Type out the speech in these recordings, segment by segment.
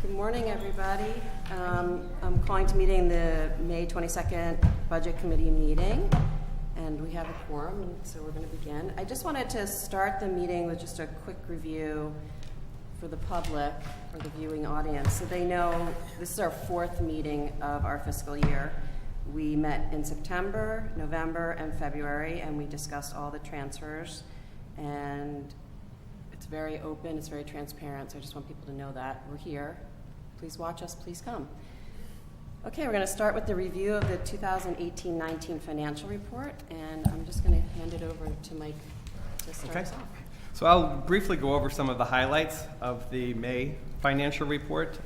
Good morning, everybody. I'm calling to meeting the May 22nd Budget Committee meeting, and we have a quorum, so we're going to begin. I just wanted to start the meeting with just a quick review for the public or the viewing audience, so they know this is our fourth meeting of our fiscal year. We met in September, November, and February, and we discussed all the transfers, and it's very open, it's very transparent, so I just want people to know that we're here. Please watch us, please come. Okay, we're going to start with the review of the 2018-19 financial report, and I'm just going to hand it over to Mike to start us off. So I'll briefly go over some of the highlights of the May financial report.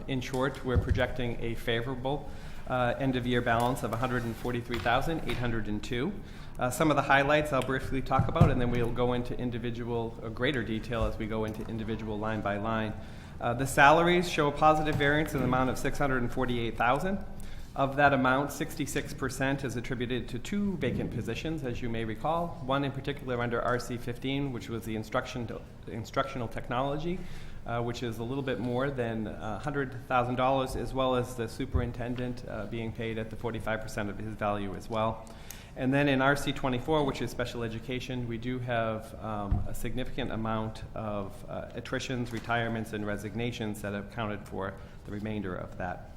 In short, we're projecting a favorable end-of-year balance of $143,802. Some of the highlights I'll briefly talk about, and then we'll go into greater detail as we go into individual line by line. The salaries show a positive variance in the amount of $648,000. Of that amount, 66% is attributed to two vacant positions, as you may recall. One in particular under RC15, which was the instructional technology, which is a little bit more than $100,000, as well as the superintendent being paid at the 45% of his value as well. And then in RC24, which is special education, we do have a significant amount of attritions, retirements, and resignations that have accounted for the remainder of that.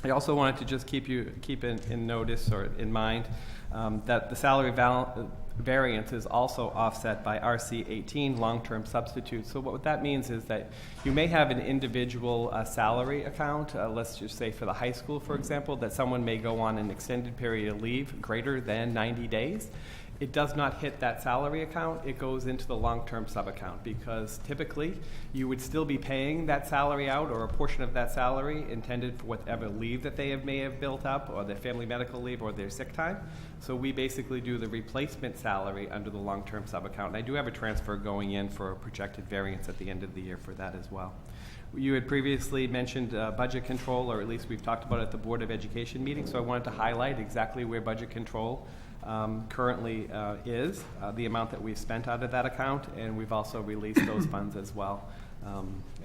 I also wanted to just keep in notice or in mind that the salary variance is also offset by RC18 long-term substitutes. So what that means is that you may have an individual salary account, let's just say for the high school, for example, that someone may go on an extended period of leave greater than 90 days. It does not hit that salary account. It goes into the long-term sub-account because typically you would still be paying that salary out or a portion of that salary intended for whatever leave that they may have built up or their family medical leave or their sick time. So we basically do the replacement salary under the long-term sub-account. And I do have a transfer going in for a projected variance at the end of the year for that as well. You had previously mentioned budget control, or at least we've talked about it at the Board of Education meeting, so I wanted to highlight exactly where budget control currently is, the amount that we've spent out of that account, and we've also released those funds as well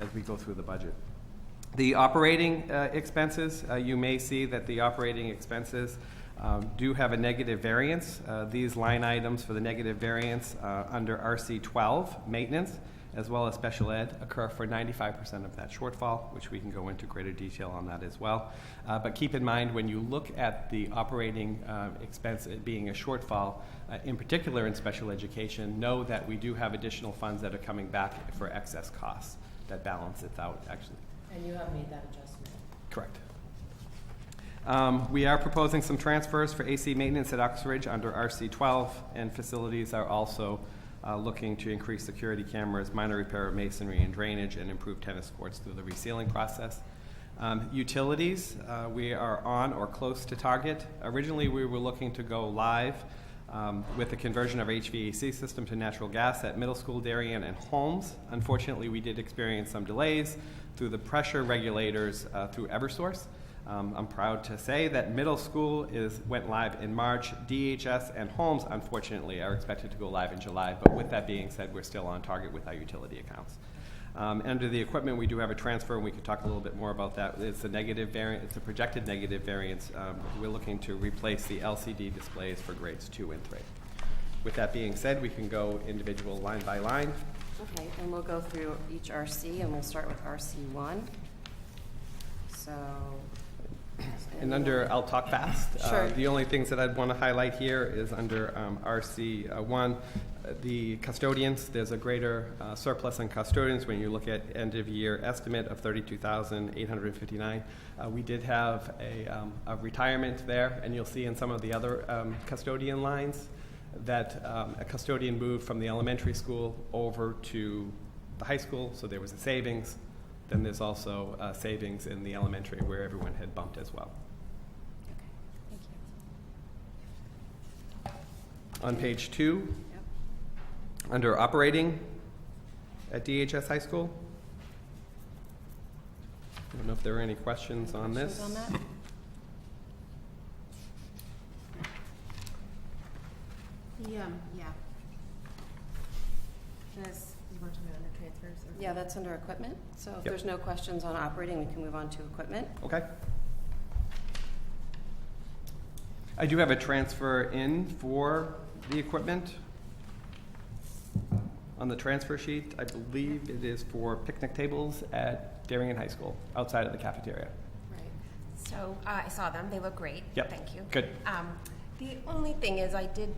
as we go through the budget. The operating expenses, you may see that the operating expenses do have a negative variance. These line items for the negative variance under RC12, maintenance, as well as special ed, occur for 95% of that shortfall, which we can go into greater detail on that as well. But keep in mind, when you look at the operating expense being a shortfall, in particular in special education, know that we do have additional funds that are coming back for excess costs that balance it out, actually. And you have made that adjustment? Correct. We are proposing some transfers for AC maintenance at Uxbridge under RC12, and facilities are also looking to increase security cameras, minor repair of masonry and drainage, and improve tennis courts through the resealing process. Utilities, we are on or close to target. Originally, we were looking to go live with the conversion of HVAC system to natural gas at Middle School, Darien, and Holmes. Unfortunately, we did experience some delays through the pressure regulators through Eversource. I'm proud to say that middle school went live in March. DHS and Holmes, unfortunately, are expected to go live in July. But with that being said, we're still on target with our utility accounts. Under the equipment, we do have a transfer, and we could talk a little bit more about that. It's a negative variant. It's a projected negative variance. We're looking to replace the LCD displays for grades 2 and 3. With that being said, we can go individual line by line. Okay, and we'll go through each RC, and we'll start with RC1. So... And I'll talk fast. Sure. The only things that I'd want to highlight here is under RC1, the custodians. There's a greater surplus in custodians when you look at end of year estimate of $32,859. We did have a retirement there, and you'll see in some of the other custodian lines that a custodian moved from the elementary school over to the high school, so there was a savings. Then there's also savings in the elementary where everyone had bumped as well. Okay, thank you. On page 2, under operating at DHS High School. I don't know if there are any questions on this. On that? Yeah. As you want to know in the transfers? Or? Yeah, that's under equipment. So if Yep. there's no questions on operating, we can move on to equipment. Okay. I do have a transfer in for the equipment. On the transfer sheet, I believe it is for picnic tables at Darien High School, outside of the cafeteria. Right. So I saw them. They look great. Yep. Thank you. Good. The only thing is I did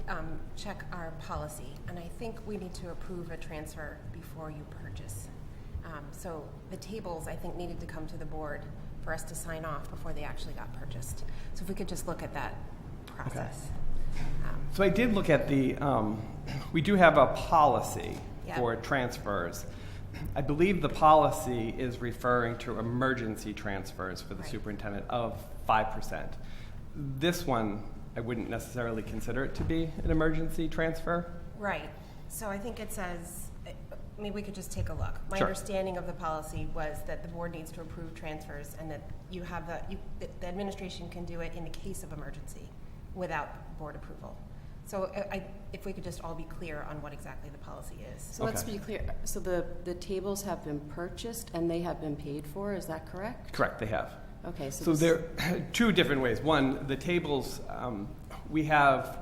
check our policy, and I think we need to approve a transfer before you purchase. So the tables, I think, needed to come to the board for us to sign off before they actually got purchased. So if we could just look at that process. So I did look at the, we do have a policy Yep. for transfers. I believe the policy is referring to emergency transfers for the Right. superintendent of 5%. This one, I wouldn't necessarily consider it to be an emergency transfer. Right. So I think it says, maybe we could just take a look. My Sure. understanding of the policy was that the board needs to approve transfers and that you have the administration can do it in the case of emergency without board approval. So if we could just all be clear on what exactly the policy is. So let's Okay. be clear. So the tables have been purchased and they have been paid for. Is that correct? Correct, they have. Okay. So So this- there are two different ways. One, the tables, we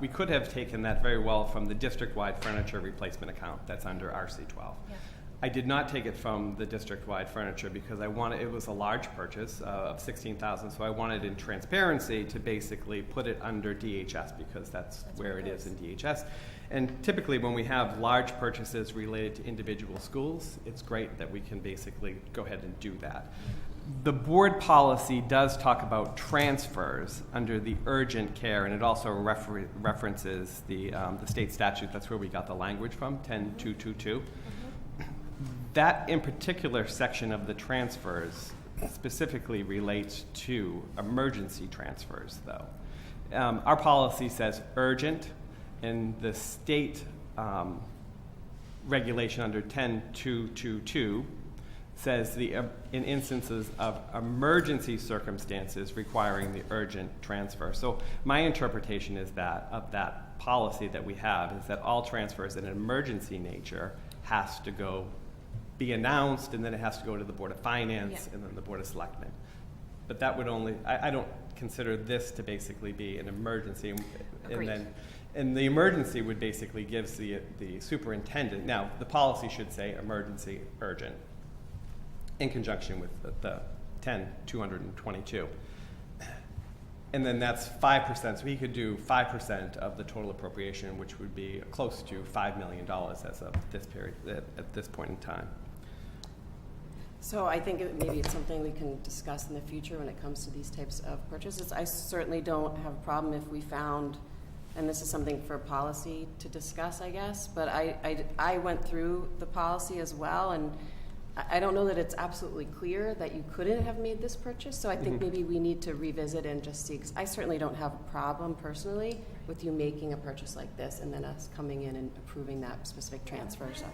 could have taken that very well from the district-wide furniture replacement account that's under RC12. Yeah. I did not take it from the district-wide furniture because it was a large purchase of 16,000, so I wanted in transparency to basically put it under DHS because that's where it is in DHS. And typically when we have large purchases related to individual schools, it's great that we can basically go ahead and do that. The board policy does talk about transfers under the urgent care, and it also references the state statute. That's where we got the language from, 10222. That in particular section of the transfers specifically relates to emergency transfers, though. Our policy says urgent, and the state regulation under 10222 says in instances of emergency circumstances requiring the urgent transfer. So my interpretation is that of that policy that we have is that all transfers in an emergency nature has to be announced, and then it has to go to the Board of Finance and then the Board of Selectmen. But that would only, I don't consider this to basically be an emergency. Agreed. And the emergency would basically gives the superintendent, now the policy should say emergency urgent in conjunction with the 10222. And then that's 5%, so he could do 5% of the total appropriation, which would be close to $5 million as of this period, at this point in time. So I think maybe it's something we can discuss in the future when it comes to these types of purchases. I certainly don't have a problem if we found, and this is something for policy to discuss, I guess, but I went through the policy as well, and I don't know that it's absolutely clear that you couldn't have made this purchase, so I think maybe we need to revisit and just see, 'cause I certainly don't have a problem personally with you making a purchase like this and then us coming in and approving that specific transfer. So.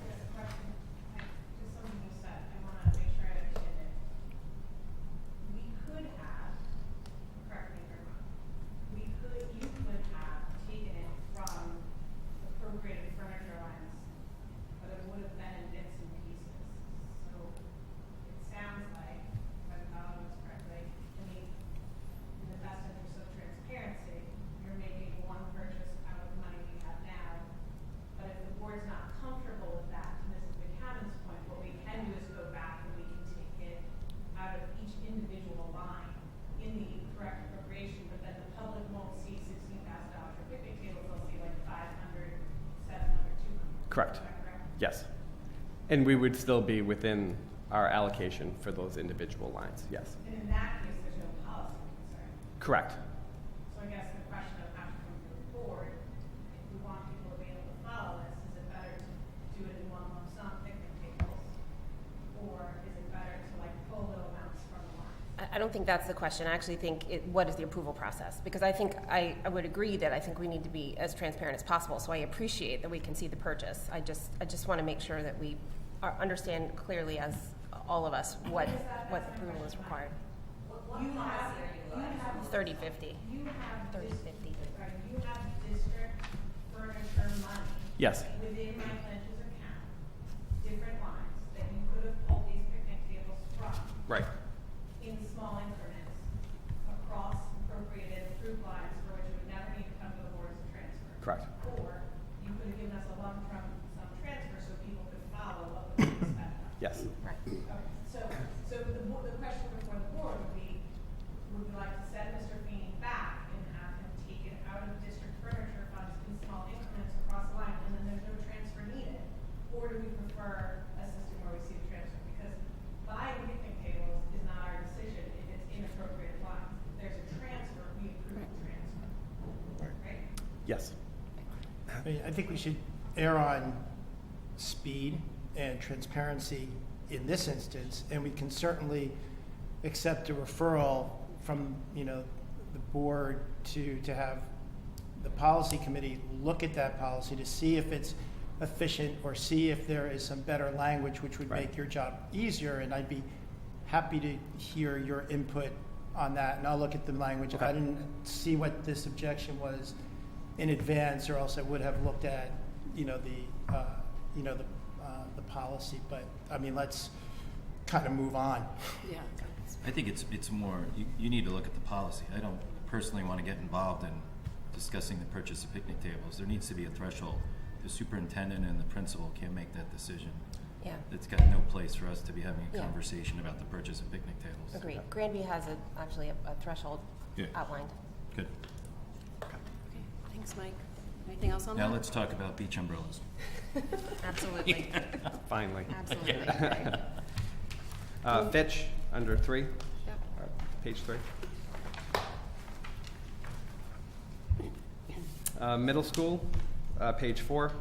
Correct. Yes. And we would still be within our allocation for those individual lines, yes. And in that case, there's no policy concern. Correct. So I guess the question of how to come to the board, if we want people to be able to follow this, is it better to do it in one lump sum picnic tables? Or is it better to pull little amounts from the line? I don't think that's the question. I actually think, what is the approval process? Because I think I would agree that I think we need to be as transparent as possible. So I appreciate that we can see the purchase. I just want to make sure that we understand clearly, as all of us, what approval is required. You have 30/50. You have 30/50. Right, you have district furniture money. Yes. Within my pledges account, different lines that you Right. in small increments across appropriated approved lines for which it would never need to come to the board as a transfer. Correct. Or you could have given us a lump sum transfer so people could follow what was being spent on. Yes. Right. Okay, so the question before the board would be, would we like to send Mr. Feeney back and have him take it out of district furniture funds in small increments across the line, and then there's no transfer needed? Or do we prefer a system where we see the transfer? Because buying picnic tables is not our decision if it's inappropriate lines. If there's a transfer, we approve the transfer, right? Yes. I mean, I think we should err on speed and transparency in this instance, and we can certainly accept a referral from, the board to have the policy committee look at that policy to see if it's efficient or see if there is some better language which would Right. make your job easier, and I'd be happy to hear your input on that, and I'll look at the language. If I Okay. didn't see what this objection was in advance, or else I would have looked at, the policy. But I mean, let's kind of move on. Yeah. I think it's more, you need to look at the policy. I don't personally want to get involved in discussing the purchase of picnic tables. There needs to be a threshold. The superintendent and the principal can't make that decision. Yeah. It's got no place for us to be having a Yeah. conversation about the purchase of picnic tables. Agreed. Granby has actually a threshold Yeah. outlined. Good. Okay, thanks, Mike. Anything else on that? Now let's talk about beach umbrellas. Absolutely. Finally. Absolutely. Fitch, under 3, Yep. page 3. Middle school, page 4.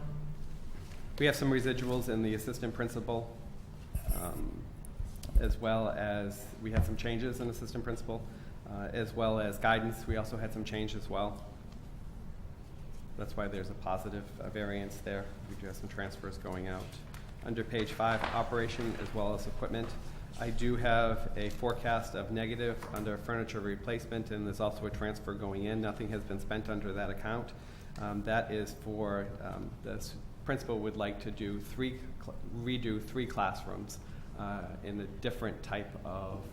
We have some residuals in the assistant principal, as well as we had some changes in assistant principal, as well as guidance. We also had some change as well. That's why there's a positive variance there. We do have some transfers going out. Under page 5, operation as well as equipment. I do have a forecast of negative under furniture replacement, and there's also a transfer going in. Nothing has been spent under that account. That is for, the principal would like to do redo 3 classrooms in a different type of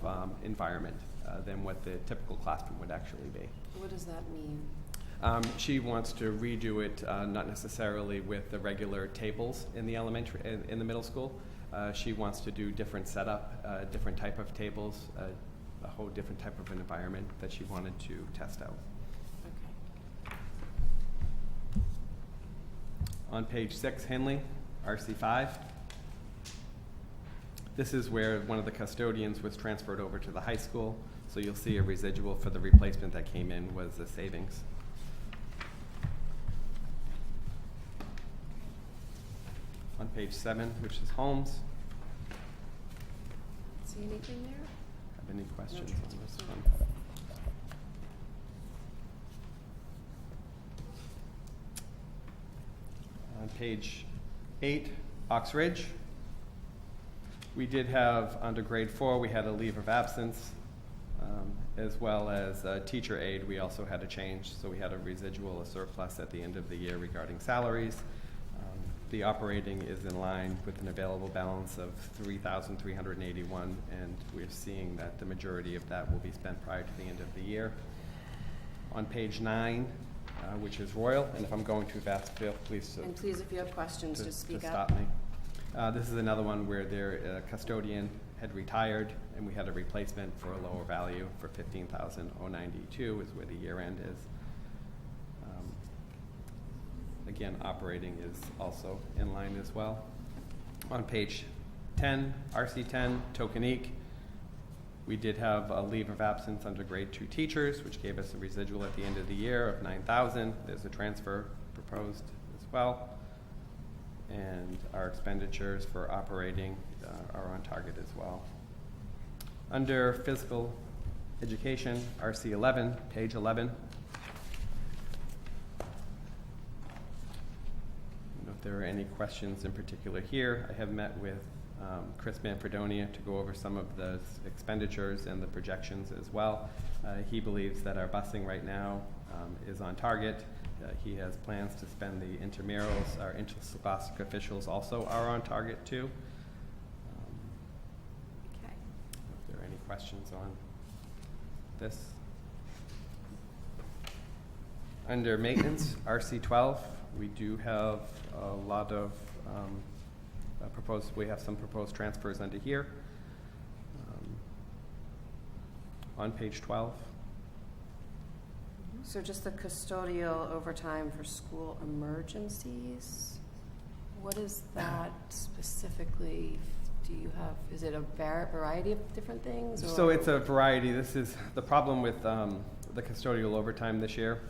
environment than what the typical classroom would actually be. What does that mean? She wants to redo it, not necessarily with the regular tables in the elementary, in the middle school. She wants to do different setup, different type of tables, a whole different type of an environment that she wanted to test out. Okay. On page 6, Henley, RC5. This is where one of the custodians was transferred over to the high school. So you'll see a residual for the replacement that came in was a savings. On page 7, which is Holmes. See anything there? Have any questions No on this transfers. one? On page 8, Ox Ridge. We did have, under grade 4, we had a leave of absence, as well as teacher aid. We also had a change, so we had a residual, a surplus at the end of the year regarding salaries. The operating is in line with an available balance of $3,381, and we're seeing that the majority of that will be spent prior to the end of the year. On page 9, which is Royal, and if I'm going too fast, Phil, please And please, if you have questions, to just speak to up. stop me. This is another one where their custodian had retired, and we had a replacement for a lower value for $15,092 is where the year end is. Again, operating is also in line as well. On page 10, RC10, Tokenique, we did have a leave of absence under grade 2 teachers, which gave us a residual at the end of the year of $9,000. There's a transfer proposed as well. And our expenditures for operating are on target as well. Under physical education, RC11, page 11. I don't know if there are any questions in particular here. I have met with Chris Manfredonia to go over some of the expenditures and the projections as well. He believes that our busing right now is on target. He has plans to spend the intramurals. Our interscholastic officials also are on target too. Okay. If there are any questions on this? Under maintenance, RC12, we do have a lot of we have some proposed transfers under here. On page 12. So just the custodial overtime for school emergencies, what is that specifically? Do you have, is it a variety of different things? Or? So it's a variety. This is the problem with the custodial overtime this year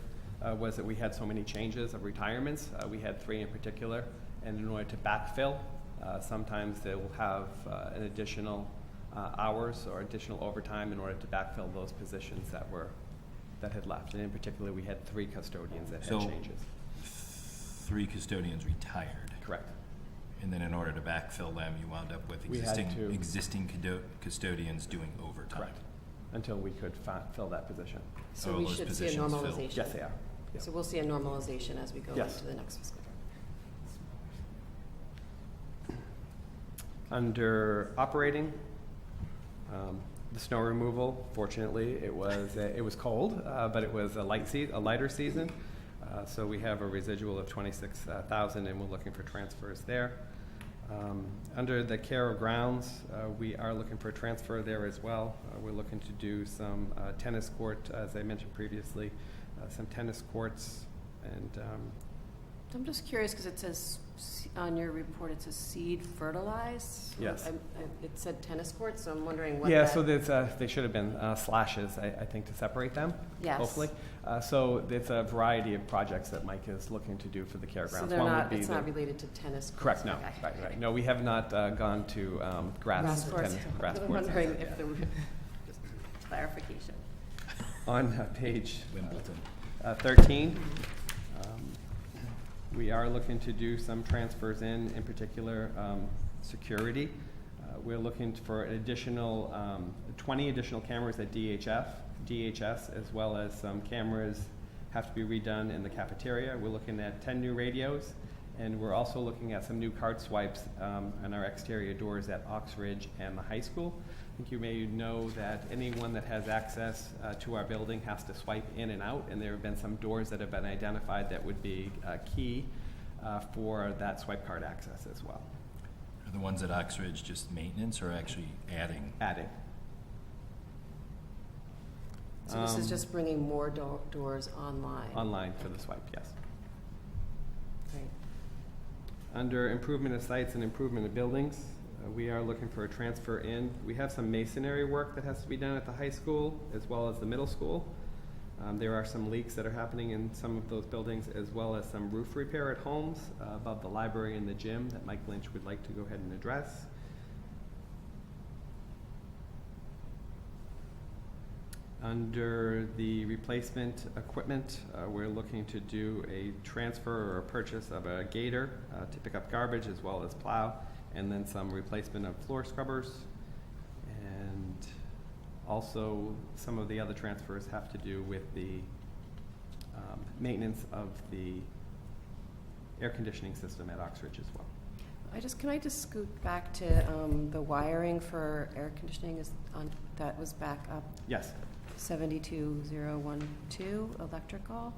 was that we had so many changes of retirements. We had 3 in particular, and in order to backfill, sometimes they will have an additional hours or additional overtime in order to backfill those positions that had left. And in particular, we had 3 custodians that had changes. 3 custodians retired. Correct. And then in order to backfill them, you wound up with existing custodians doing overtime. Correct. Until we could fill that position. So we those should see a positions filled. normalization. Yes, they are. Yep. So we'll see a normalization as we go Yes. into the next fiscal year. Under operating, the snow removal, fortunately, it was cold, but it was a lighter season. So we have a residual of 26,000, and we're looking for transfers there. Under the care of grounds, we are looking for a transfer there as well. We're looking to do some tennis court, as I mentioned previously, some tennis courts, and I'm just curious because it says on your report it says seed fertilize. Yes. It said tennis courts, so I'm wondering what. yeah, that, so there's they should have been slashes, I think, to separate them. Yes. Hopefully. So it's a variety of projects that Mike is looking to do for the care So grounds. they're One would not. be It's not related to tennis courts. correct. No. Okay. Right. No, we have not gone to grass Courts. grass I'm courts. wondering if there were just clarification. On page Wimbledon. 13, we are looking to do some transfers in particular, security. We're looking for an additional 20 additional cameras at DHS, as well as some cameras have to be redone in the cafeteria. We're looking at 10 new radios, and we're also looking at some new card swipes on our exterior doors at Oxridge and the high school. I think you may know that anyone that has access to our building has to swipe in and out, and there have been some doors that have been identified that would be key for that swipe card access as well. Are the ones at Oxridge just maintenance or actually adding? Adding. So this is just bringing more doors online. Online for the swipe, yes. Right. Under improvement of sites and improvement of buildings, we are looking for a transfer in. We have some masonry work that has to be done at the high school as well as the middle school. There are some leaks that are happening in some of those buildings, as well as some roof repair at homes above the library and the gym that Mike Lynch would like to go ahead and address. Under the replacement equipment, we're looking to do a transfer or a purchase of a gator to pick up garbage as well as plow, and then some replacement of floor scrubbers. And also some of the other transfers have to do with the maintenance of the air conditioning system at Oxridge as well. Can I just scoot back to the wiring for air conditioning that was back up? Yes. 72012 electrical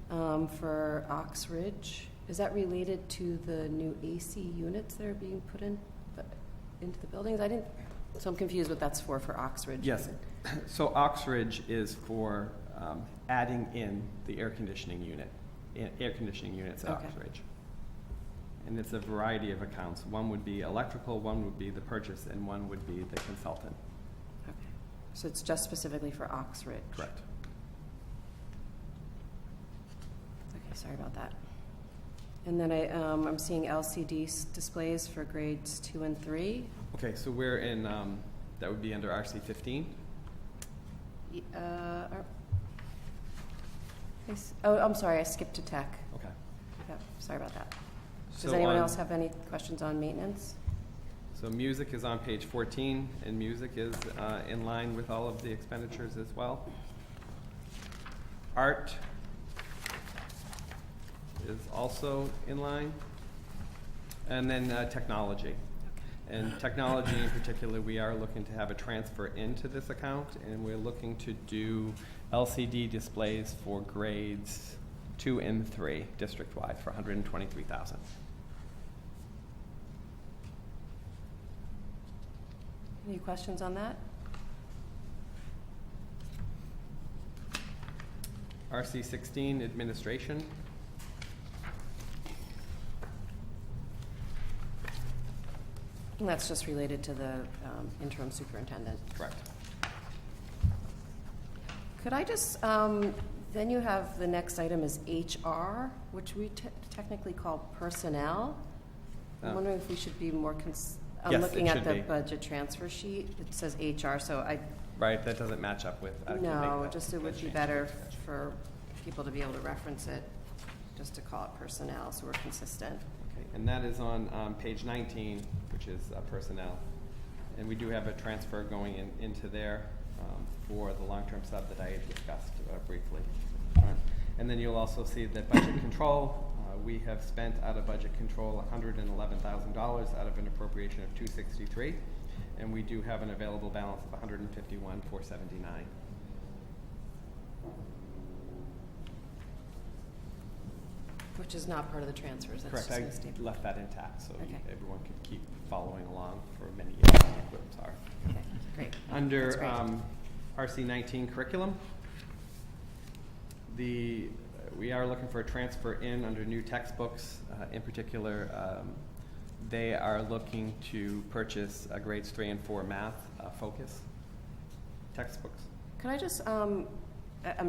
for Oxridge. Is that related to the new AC units that are being put into the buildings? So I'm confused what that's for Oxridge. Yes. So Oxridge is for adding in the air conditioning units at Okay. Oxridge. And it's a variety of accounts. One would be electrical, one would be the purchase, and one would be the consultant. Okay. So it's just specifically for Oxridge. Correct. Okay, sorry about that. And then I'm seeing LCD displays for grades 2 and 3. Okay, so we're in, that would be under RC15. I'm sorry, I skipped to tech. Okay. Yep, sorry about that. Does So anyone on- else have any questions on maintenance? So music is on page 14, and music is in line with all of the expenditures as well. Art is also in line. And then technology. And technology in particular, we are looking to have a transfer into this account, and we're looking to do LCD displays for grades 2 and 3 district-wide for $123,000. Any questions on that? RC 16 administration. And that's just related to the interim superintendent. Correct. Could I just, then you have the next item is HR, which we technically call personnel. I'm Oh. wondering if we should be more, I'm Yes, looking it at should the be. budget transfer sheet. It says HR, so Right, that doesn't match up with. I can make no, that just it would be change. better for people to be able to reference it, just to call it personnel, so we're consistent. Okay, and that is on page 19, which is personnel. And we do have a transfer going into there for the long-term sub that I had discussed briefly. And then you'll also see that budget control, we have spent out of budget control $111,000 out of an appropriation of $263, and we do have an available balance of $151,479. Which is not part of the transfers, that's Correct, just I gonna stay. left that intact so Okay. everyone could keep following along for many years. Sorry. Okay, great. That's Under great. RC 19 curriculum, we are looking for a transfer in under new textbooks. In particular, they are looking to purchase grades 3 and 4 math focus textbooks. Could I just, I'm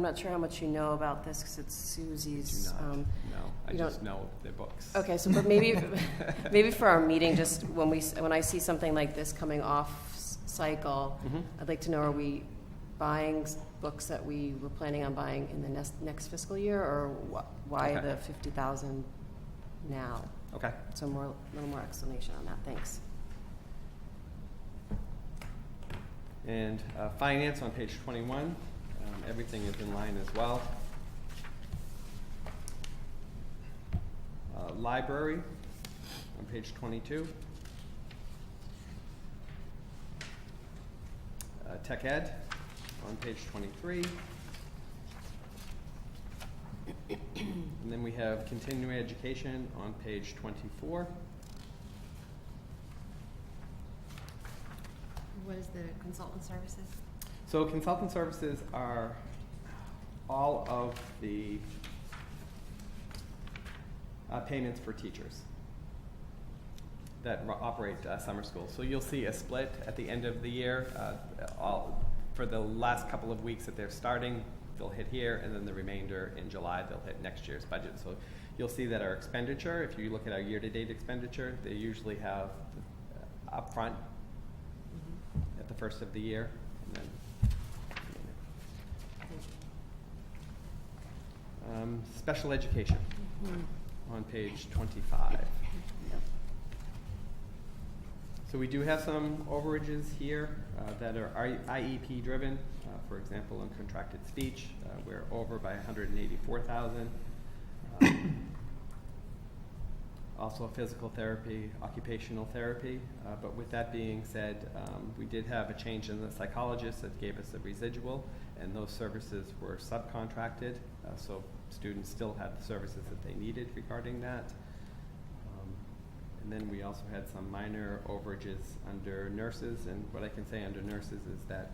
not sure how much you know about this, because it's Susie's. Do not, no, I you don't- just know their books. Okay, so but maybe, maybe for our meeting, just when I see something like this coming off cycle, Mhm. I'd like to know, are we buying books that we were planning on buying in the next fiscal year, or why Okay. the 50,000 now? Okay. So a little more explanation on that, thanks. And finance on page 21, everything is in line as well. Library on page 22. Tech ed on page 23. And then we have continuing education on page 24. What is the consultant services? So consultant services are all of the payments for teachers that operate summer schools. So you'll see a split at the end of the year. For the last couple of weeks that they're starting, they'll hit here, and then the remainder in July, they'll hit next year's budget. So you'll see that our expenditure, if you look at our year-to-date expenditure, they usually have upfront at the first of the year, and then special education on page 25. So we do have some overages here that are IEP driven. For example, in contracted speech, we're over by $184,000. Also physical therapy, occupational therapy. But with that being said, we did have a change in the psychologist that gave us a residual, and those services were subcontracted. So students still had the services that they needed regarding that. And then we also had some minor overages under nurses, and what I can say under nurses is that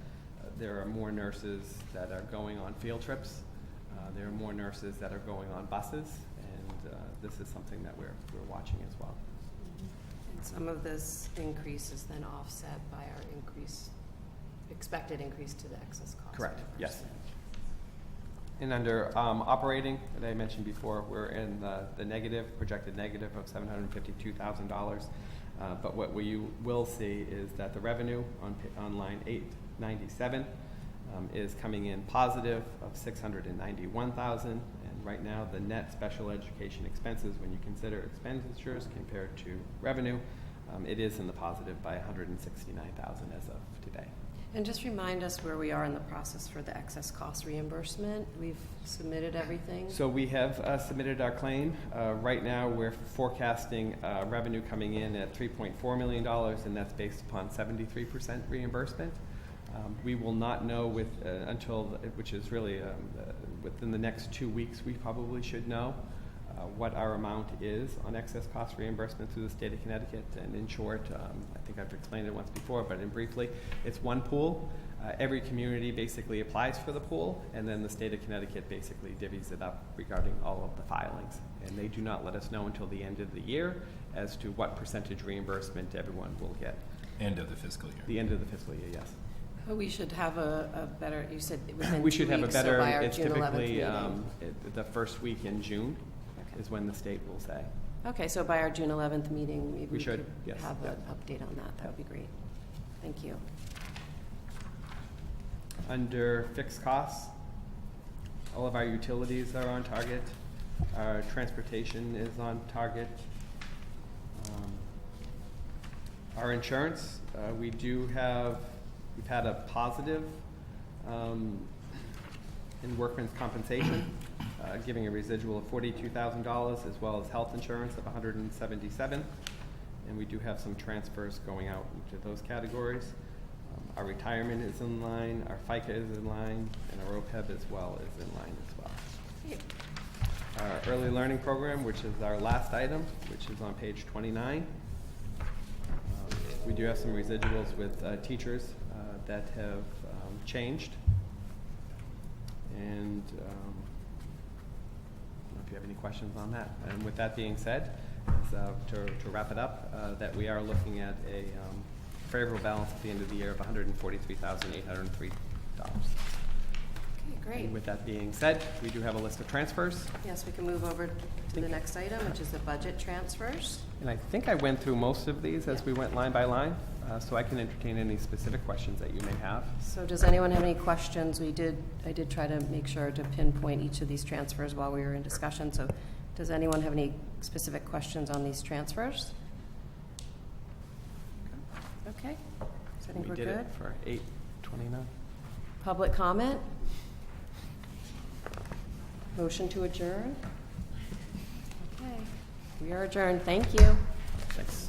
there are more nurses that are going on field trips. There are more nurses that are going on buses, and this is something that we're watching as well. And some of this increase is then offset by our expected increase to the excess cost. Correct, yes. reimbursement. And under operating, that I mentioned before, we're in the negative, projected negative of $752,000. But what we will see is that the revenue on line 897 is coming in positive of $691,000. And right now, the net special education expenses, when you consider expenditures compared to revenue, it is in the positive by $169,000 as of today. And just remind us where we are in the process for the excess cost reimbursement. We've submitted everything. So we have submitted our claim. Right now, we're forecasting revenue coming in at $3.4 million, and that's based upon 73% reimbursement. We will not know which is really within the next 2 weeks, we probably should know what our amount is on excess cost reimbursement through the state of Connecticut. And in short, I think I've explained it once before, but in briefly, it's one pool. Every community basically applies for the pool, and then the state of Connecticut basically divvies it up regarding all of the filings. And they do not let us know until the end of the year as to what percentage reimbursement everyone will get. End of the fiscal year. The end of the fiscal year, yes. But we should have a better, you said within We 2 should have a weeks, so better, by our it's June 11th typically meeting. the first week in June Okay. is when the state will say. Okay, so by our June 11th meeting, maybe We we should, could yes. have Yeah. an update on that. That would be great. Thank you. Under fixed costs, all of our utilities are on target. Our transportation is on target. Our insurance, we've had a positive in workman's compensation, giving a residual of $42,000, as well as health insurance of $177,000. And we do have some transfers going out into those categories. Our retirement is in line, our FICA is in line, and our OPEB as well is in line as well. Great. Our early learning program, which is our last item, which is on page 29. We do have some residuals with teachers that have changed. And I don't know if you have any questions on that. And with that being said, to wrap it up, that we are looking at a favorable balance at the end of the year of $143,803. Okay, great. And with that being said, we do have a list of transfers. Yes, we can move over to the next item, which is the budget transfers. And I think I went through most of these as Yeah. we went line by line, so I can entertain any specific questions that you may have. So does anyone have any questions? I did try to make sure to pinpoint each of these transfers while we were in discussion. So does anyone have any specific questions on these transfers? Okay, so I think We we're did good. it for 8:29. Public comment? Motion to adjourn? Okay, we are adjourned. Thank you. Thanks.